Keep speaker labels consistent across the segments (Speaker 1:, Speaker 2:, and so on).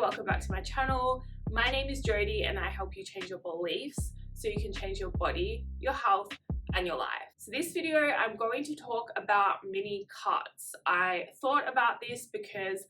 Speaker 1: welcome back to my channel. My name is Jody and I help you change your beliefs so you can change your body, your health and your life. So this video I'm going to talk about mini cuts. I thought about this because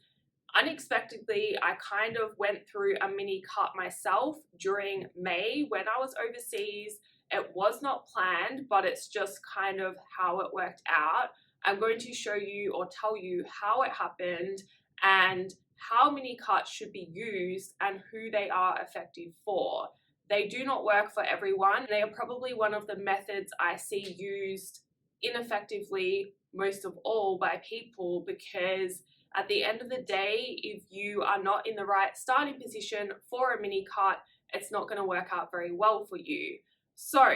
Speaker 1: unexpectedly I kind of went through a mini cut myself during May when I was overseas. It was not planned, but it's just kind of how it worked out. I'm going to show you or tell you how it happened and how mini cuts should be used and who they are effective for. They do not work for everyone. They are probably one of the methods I see used ineffectively most of all by people, because at the end of the day, if you are not in the right starting position for a mini cut, it's not going to work out very well for you. So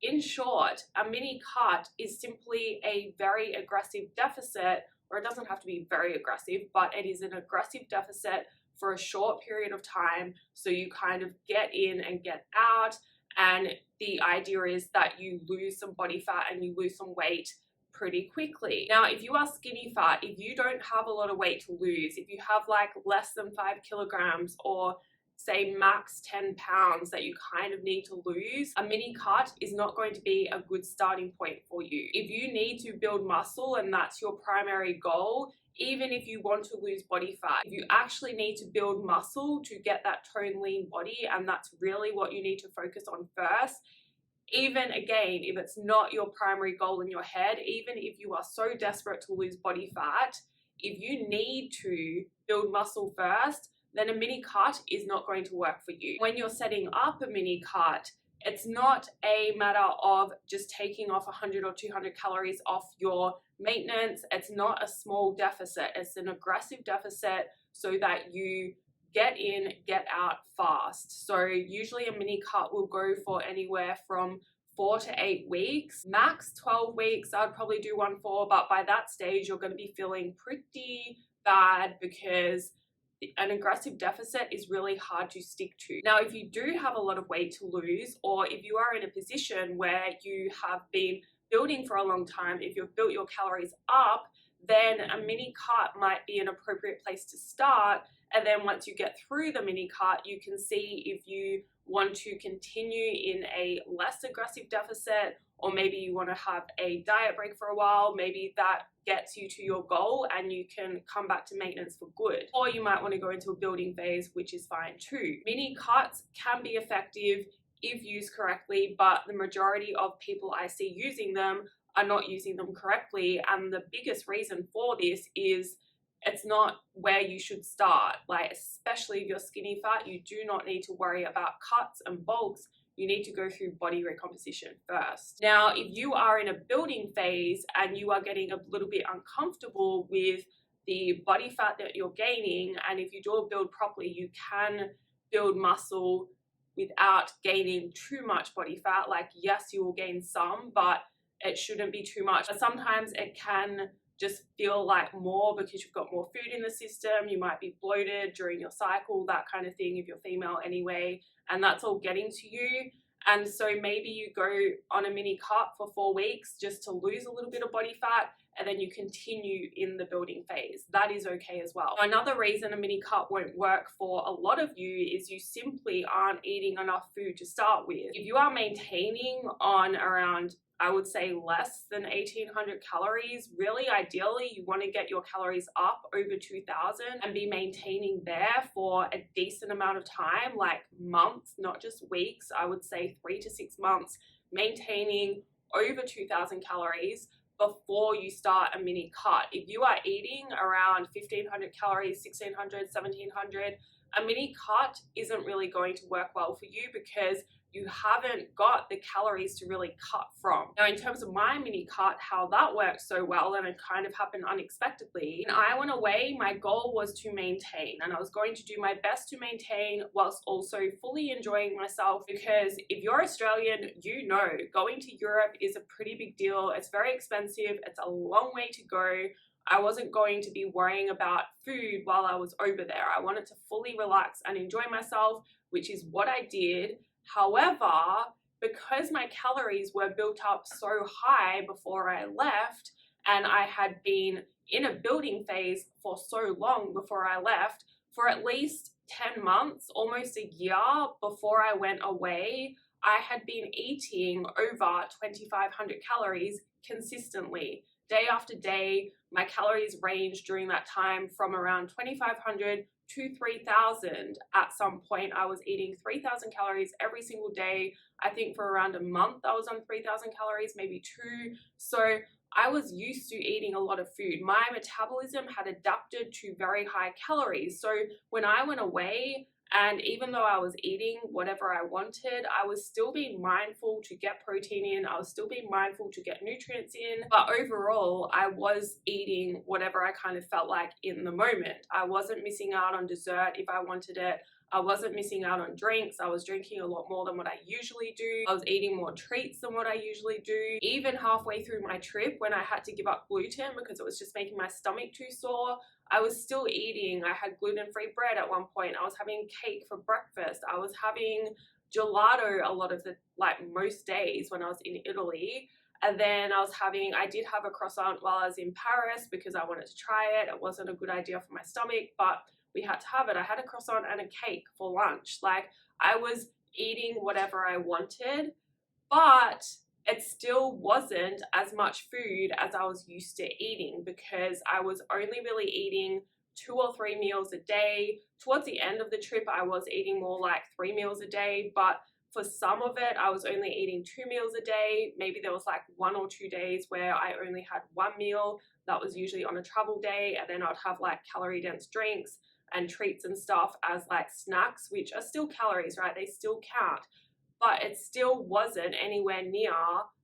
Speaker 1: in short, a mini cut is simply a very aggressive deficit, or it doesn't have to be very aggressive, but it is an aggressive deficit for a short period of time. So you kind of get in and get out. And the idea is that you lose some body fat and you lose some weight pretty quickly. Now, if you are skinny fat, if you don't have a lot of weight to lose, if you have like less than 5 kilograms or say max 10 pounds that you kind of need to lose, a mini cut is not going to be a good starting point for you. If you need to build muscle and that's your primary goal, even if you want to lose body fat, if you actually need to build muscle to get that toned lean body, and that's really what you need to focus on first, even again, if it's not your primary goal in your head, even if you are so desperate to lose body fat, if you need to build muscle first, then a mini cut is not going to work for you. When you're setting up a mini cut, it's not a matter of just taking off 100 or 200 calories off your maintenance. It's not a small deficit. It's an aggressive deficit so that you get in, get out fast. So usually a mini cut will go for anywhere from 4 to 8 weeks, max 12 weeks. I'd probably do one for, but by that stage, you're going to be feeling pretty bad because an aggressive deficit is really hard to stick to. Now, if you do have a lot of weight to lose, or if you are in a position where you have been building for a long time, if you've built your calories up, then a mini cut might be an appropriate place to start. And then once you get through the mini cut, you can see if you want to continue in a less aggressive deficit, or maybe you want to have a diet break for a while. Maybe that gets you to your goal and you can come back to maintenance for good. Or you might want to go into a building phase, which is fine too. Mini cuts can be effective if used correctly, but the majority of people I see using them are not using them correctly. And the biggest reason for this is it's not where you should start. Like, especially if you're skinny fat, you do not need to worry about cuts and bulks. You need to go through body recomposition first. Now, if you are in a building phase and you are getting a little bit uncomfortable with the body fat that you're gaining, and if you do a build properly, you can build muscle without gaining too much body fat. Like, yes, you will gain some, but it shouldn't be too much. But sometimes it can just feel like more because you've got more food in the system. You might be bloated during your cycle, that kind of thing, if you're female anyway, and that's all getting to you. And so maybe you go on a mini cut for 4 weeks just to lose a little bit of body fat, and then you continue in the building phase. That is okay as well. Another reason a mini cut won't work for a lot of you is you simply aren't eating enough food to start with. If you are maintaining on around, I would say, less than 1,800 calories, really ideally you want to get your calories up over 2,000 and be maintaining there for a decent amount of time, like months, not just weeks. I would say 3 to 6 months, maintaining over 2,000 calories before you start a mini cut. If you are eating around 1,500 calories, 1,600, 1,700, a mini cut isn't really going to work well for you because you haven't got the calories to really cut from. Now, in terms of my mini cut, how that worked so well, and it kind of happened unexpectedly, when I went away, my goal was to maintain, and I was going to do my best to maintain whilst also fully enjoying myself, because if you're Australian, you know going to Europe is a pretty big deal. It's very expensive. It's a long way to go. I wasn't going to be worrying about food while I was over there. I wanted to fully relax and enjoy myself, which is what I did. However, because my calories were built up so high before I left, and I had been in a building phase for so long before I left, for at least 10 months, almost a year before I went away, I had been eating over 2,500 calories consistently. Day after day, my calories ranged during that time from around 2,500 to 3,000. At some point, I was eating 3,000 calories every single day. I think for around a month, I was on 3,000 calories, maybe 2. So I was used to eating a lot of food. My metabolism had adapted to very high calories. So when I went away, and even though I was eating whatever I wanted, I was still being mindful to get protein in. I was still being mindful to get nutrients in. But overall, I was eating whatever I kind of felt like in the moment. I wasn't missing out on dessert if I wanted it. I wasn't missing out on drinks. I was drinking a lot more than what I usually do. I was eating more treats than what I usually do. Even halfway through my trip, when I had to give up gluten because it was just making my stomach too sore, I was still eating. I had gluten-free bread at one point. I was having cake for breakfast. I was having gelato a lot of the, like most days when I was in Italy. And then I did have a croissant while I was in Paris because I wanted to try it. It wasn't a good idea for my stomach, but we had to have it. I had a croissant and a cake for lunch. Like, I was eating whatever I wanted, but it still wasn't as much food as I was used to eating because I was only really eating 2 or 3 meals a day. Towards the end of the trip, I was eating more like 3 meals a day, but for some of it, I was only eating 2 meals a day. Maybe there was like 1 or 2 days where I only had 1 meal. That was usually on a travel day, and then I'd have like calorie dense drinks and treats and stuff as like snacks, which are still calories, right? They still count, but it still wasn't anywhere near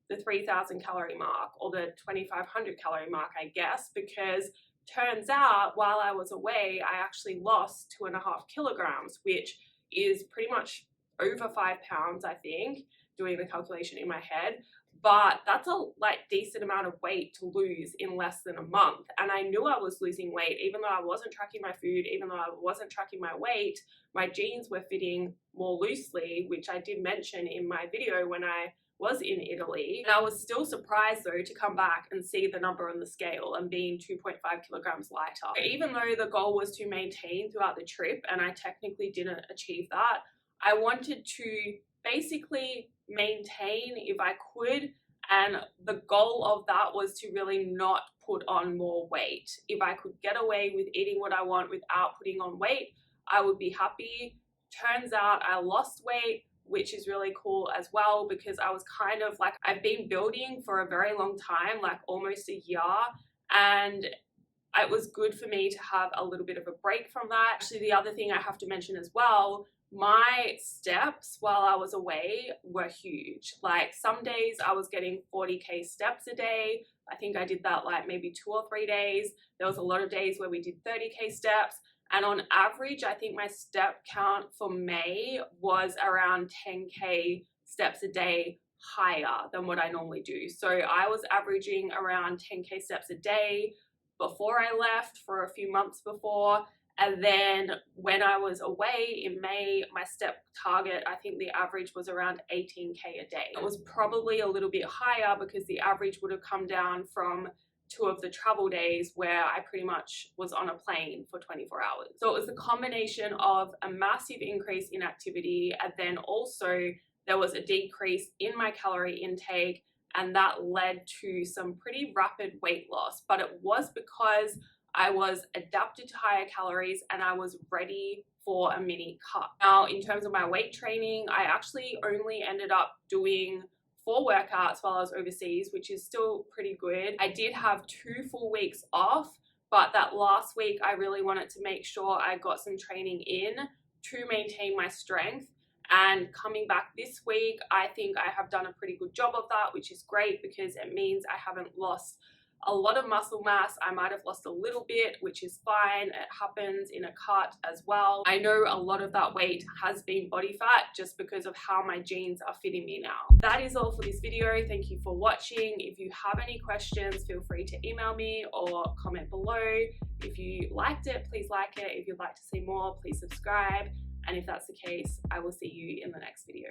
Speaker 1: the 3,000 calorie mark or the 2,500 calorie mark, I guess, because turns out while I was away, I actually lost 2.5 kilograms, which is pretty much over 5 pounds, I think, doing the calculation in my head. But that's a decent amount of weight to lose in less than a month. And I knew I was losing weight, even though I wasn't tracking my food, even though I wasn't tracking my weight. My jeans were fitting more loosely, which I did mention in my video when I was in Italy. And I was still surprised though to come back and see the number on the scale and being 2.5 kilograms lighter. Even though the goal was to maintain throughout the trip, and I technically didn't achieve that, I wanted to basically maintain if I could, and the goal of that was to really not put on more weight. If I could get away with eating what I want without putting on weight, I would be happy. Turns out I lost weight, which is really cool as well, because I was kind of like, I've been building for a very long time, like almost a year, and it was good for me to have a little bit of a break from that. Actually, the other thing I have to mention as well, my steps while I was away were huge. Like some days I was getting 40k steps a day. I think I did that like maybe 2 or 3 days. There was a lot of days where we did 30k steps. And on average, I think my step count for May was around 10k steps a day higher than what I normally do. So I was averaging around 10k steps a day before I left for a few months before. And then when I was away in May, my step target, I think the average was around 18k a day. It was probably a little bit higher because the average would have come down from 2 of the travel days where I pretty much was on a plane for 24 hours. So it was a combination of a massive increase in activity, and then also there was a decrease in my calorie intake, and that led to some pretty rapid weight loss. But it was because I was adapted to higher calories and I was ready for a mini cut. Now, in terms of my weight training, I actually only ended up doing 4 workouts while I was overseas, which is still pretty good. I did have 2 full weeks off, but that last week I really wanted to make sure I got some training in to maintain my strength. And coming back this week, I think I have done a pretty good job of that, which is great because it means I haven't lost a lot of muscle mass. I might have lost a little bit, which is fine. It happens in a cut as well. I know a lot of that weight has been body fat just because of how my jeans are fitting me now. That is all for this video. Thank you for watching. If you have any questions, feel free to email me or comment below. If you liked it, please like it. If you'd like to see more, please subscribe. And if that's the case, I will see you in the next video.